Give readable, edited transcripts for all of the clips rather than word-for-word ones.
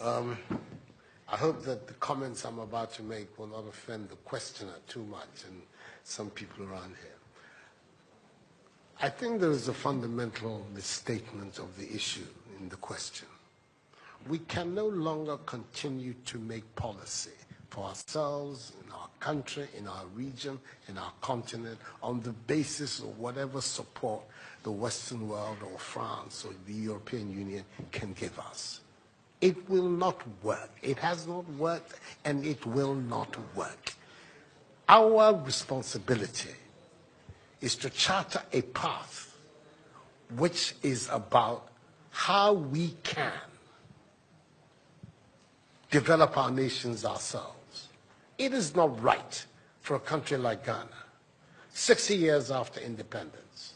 I hope that the comments I'm about to make will not offend the questioner too much and some people around here. I think there is a fundamental misstatement of the issue in the question. We can no longer continue to make policy for ourselves, in our country, in our region, in our continent, on the basis of whatever support the Western world or France or the European Union can give us. It will not work. It has not worked, and it will not work. Our responsibility is to charter a path which is about how we can develop our nations ourselves. It is not right for a country like Ghana, 60 years after independence,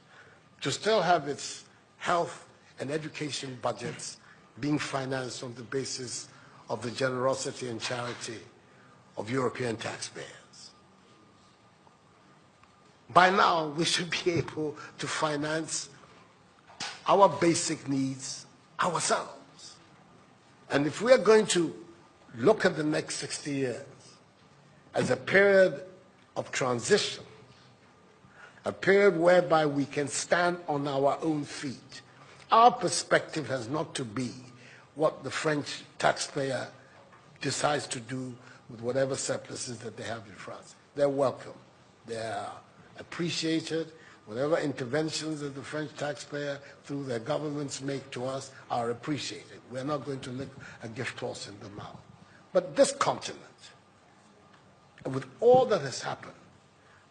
to still have its health and education budgets being financed on the basis of the generosity and charity of European taxpayers. By now, we should be able to finance our basic needs ourselves. And if we are going to look at the next 60 years as a period of transition, a period whereby we can stand on our own feet, our perspective has not to be what the French taxpayer decides to do with whatever surpluses that they have in France. They're welcome. They're appreciated. Whatever interventions that the French taxpayer through their governments make to us are appreciated. We're not going to lick a gift horse in the mouth. But this continent, with all that has happened,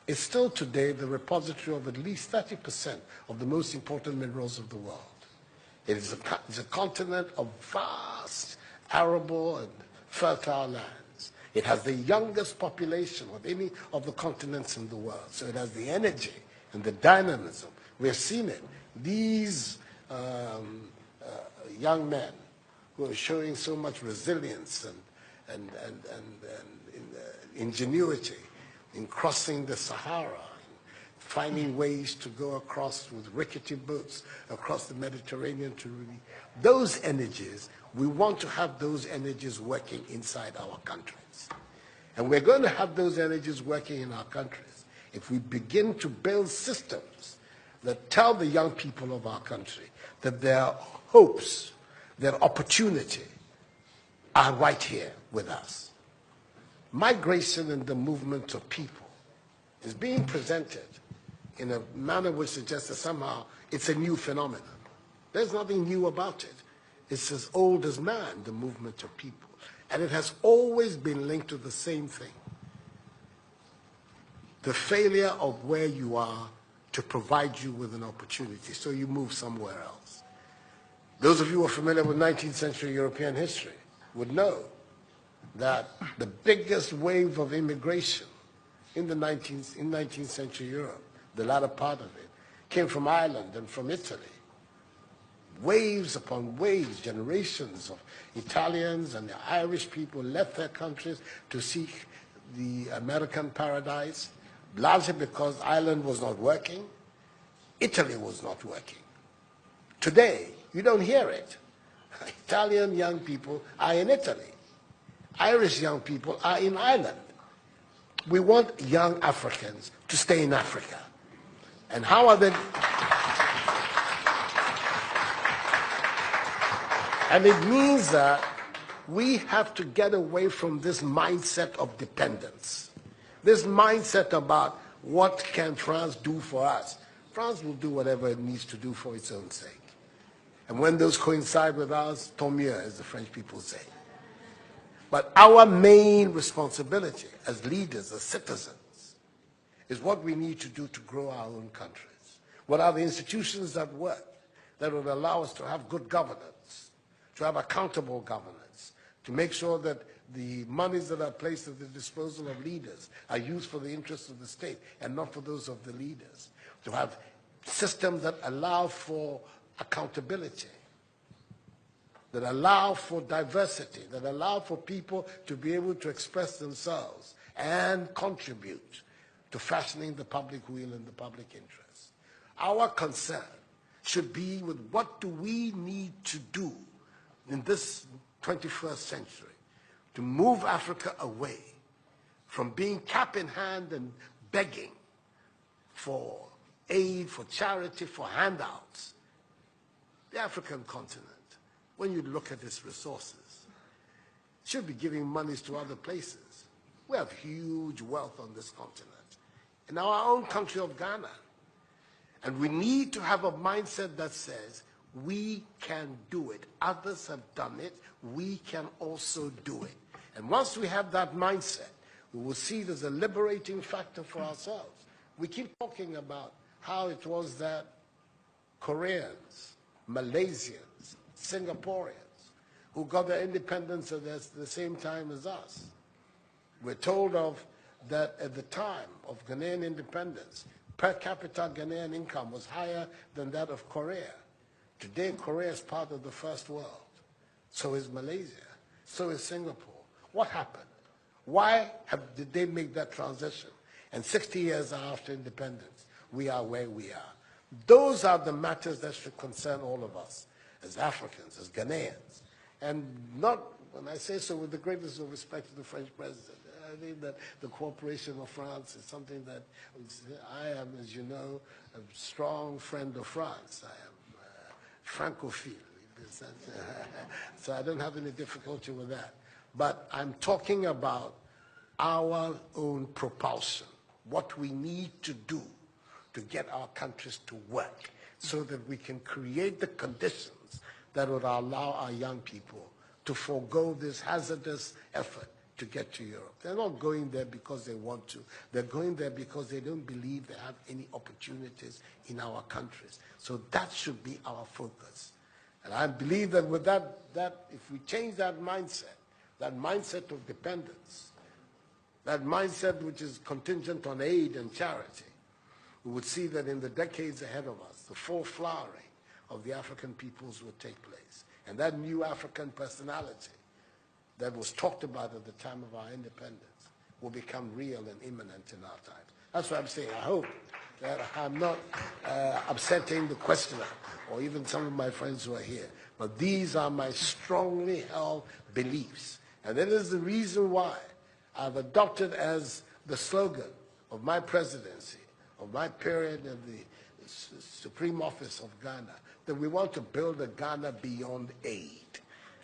is still today the repository of at least 30% of the most important minerals of the world. It is a continent of vast, arable and fertile lands. It has the youngest population of any of the continents in the world. So it has the energy and the dynamism. We have seen it. These young men who are showing so much resilience and ingenuity in crossing the Sahara, finding ways to go across with rickety boats across the Mediterranean to really, those energies, we want to have those energies working inside our countries. And we're going to have those energies working in our countries if we begin to build systems that tell the young people of our country that their hopes, their opportunity are right here with us. Migration and the movement of people is being presented in a manner which suggests that somehow it's a new phenomenon. There's nothing new about it. It's as old as man, the movement of people. And it has always been linked to the same thing. The failure of where you are to provide you with an opportunity, so you move somewhere else. Those of you who are familiar with 19th century European history would know that the biggest wave of immigration in 19th century Europe, the latter part of it, came from Ireland and from Italy. Waves upon waves, generations of Italians and the Irish people left their countries to seek the American paradise, largely because Ireland was not working, Italy was not working. Today, you don't hear it. Italian young people are in Italy. Irish young people are in Ireland. We want young Africans to stay in Africa. And how are they? And it means that we have to get away from this mindset of dependence. This mindset about what can France do for us. France will do whatever it needs to do for its own sake. And when those coincide with ours, tant mieux, as the French people say. But our main responsibility as leaders, as citizens, is what we need to do to grow our own countries. What are the institutions that work, that will allow us to have good governance, to have accountable governance, to make sure that the monies that are placed at the disposal of leaders are used for the interests of the state and not for those of the leaders, to have systems that allow for accountability, that allow for diversity, that allow for people to be able to express themselves and contribute to fashioning the public will and the public interest. Our concern should be with what do we need to do in this 21st century, to move Africa away from being cap in hand and begging for aid, for charity, for handouts. The African continent, when you look at its resources, should be giving monies to other places. We have huge wealth on this continent, in our own country of Ghana. And we need to have a mindset that says, we can do it. Others have done it. We can also do it. And once we have that mindset, we will see there's a liberating factor for ourselves. We keep talking about how it was that Koreans, Malaysians, Singaporeans, who got their independence at the same time as us. We're told of that at the time of Ghanaian independence, per capita Ghanaian income was higher than that of Korea. Today, Korea is part of the first world. So is Malaysia. So is Singapore. What happened? Why did they make that transition? And 60 years after independence, we are where we are. Those are the matters that should concern all of us as Africans, as Ghanaians. And not, when I say so with the greatest of respect to the French president, I think that the cooperation of France is something that I am, as you know, a strong friend of France. I am Francophile. So I don't have any difficulty with that. But I'm talking about our own propulsion, what we need to do to get our countries to work so that we can create the conditions that would allow our young people to forego this hazardous effort to get to Europe. They're not going there because they want to. They're going there because they don't believe they have any opportunities in our countries. So that should be our focus. And I believe that with that if we change that mindset of dependence, that mindset which is contingent on aid and charity, we would see that in the decades ahead of us, the full flowering of the African peoples would take place. And that new African personality that was talked about at the time of our independence will become real and imminent in our times. That's what I'm saying. I hope that I'm not upsetting the questioner or even some of my friends who are here. But these are my strongly held beliefs. And that is the reason why I've adopted as the slogan of my presidency, of my period of the Supreme Office of Ghana, that we want to build a Ghana beyond aid.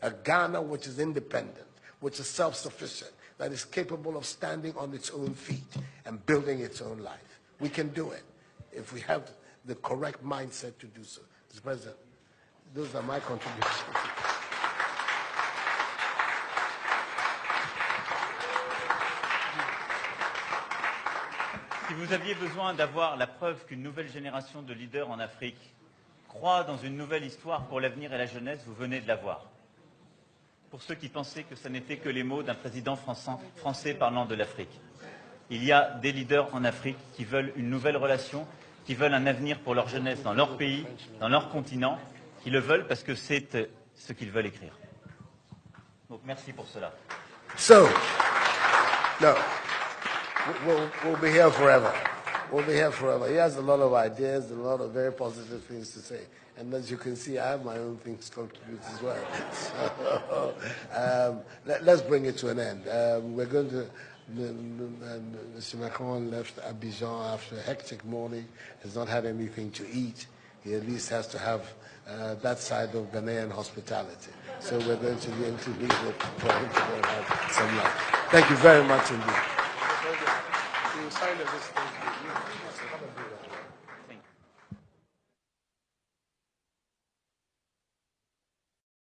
A Ghana which is independent, which is self-sufficient, that is capable of standing on its own feet and building its own life. We can do it if we have the correct mindset to do so. Mr. President, those are my contributions. Si vous aviez besoin d'avoir la preuve qu'une nouvelle génération de leaders en Afrique croit dans une nouvelle histoire pour l'avenir et la jeunesse, vous venez de l'avoir. Pour ceux qui pensaient que ce n'étaient que les mots d'un président français parlant de l'Afrique. Il y a des leaders en Afrique qui veulent une nouvelle relation, qui veulent un avenir pour leur jeunesse dans leur pays, dans leur continent, qui le veulent parce que c'est ce qu'ils veulent écrire. Donc merci pour cela. So, no, we'll be here forever. We'll be here forever. He has a lot of ideas, a lot of very positive things to say. And as you can see, I have my own things to contribute as well. So, let's bring it to an end. We're going to, Mr. Macron left Abidjan after a hectic morning, has not had anything to eat. He at least has to have that side of Ghanaian hospitality. So we're going to be interviewing for him to go and have some lunch. Thank you very much indeed. You signed this thing.